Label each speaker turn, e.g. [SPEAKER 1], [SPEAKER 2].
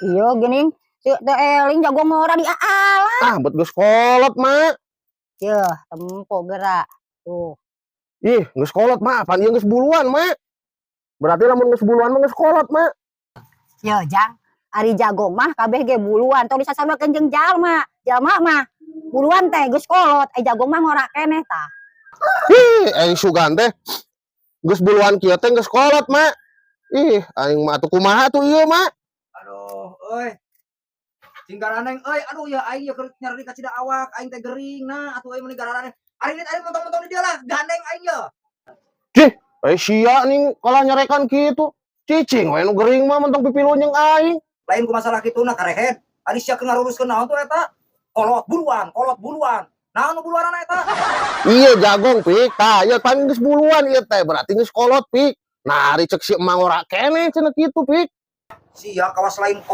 [SPEAKER 1] Iya gini, si teh eling jago ngora di aala.
[SPEAKER 2] Ah, bet geus kolot, Mak.
[SPEAKER 1] Yeuh, tempo gerak. Tuh.
[SPEAKER 2] Ih, geus kolot, Mak. Apaan ieu geus buluan, Mak? Berarti lamun geus buluan mah geus kolot, Mak.
[SPEAKER 1] Yeuh, Jang. Ari jago mah kabeh ge buluan. Tong disasambakeun jeung jalma. Jalma mah buluan teh geus kolot. Jago mah ngora keneh tah.
[SPEAKER 2] Ih, aing sugan teh geus buluan kieu teh geus kolot, Mak. Ih, aing mah atuh kumaha tuh ieu, Mak?
[SPEAKER 3] Aduh, euy. Singgaraneng euy, aduh ya aing ya nyari ka cida awak, aing teh gering nah atuh euy mun gararaneh. Ari aing montong-montong di dia lah, gandeng aing ya.
[SPEAKER 2] Cih, sia nih kalau nyarekan kitu. Cicing we nu gering mah mentong pipilu jeung aing.
[SPEAKER 3] Lain ku masalah kituna karehet. Ari sia keur ngaruruskeun naon tuh eta? Kolot buluan. Naon nu buluanan eta?
[SPEAKER 2] Iya jagong, Pik. Tah, ieu paling geus buluan ieu teh, berarti geus kolot, Pik. Nah, ari cek si emang ora keneh cenah kitu, Pik.
[SPEAKER 3] Sia kawas lain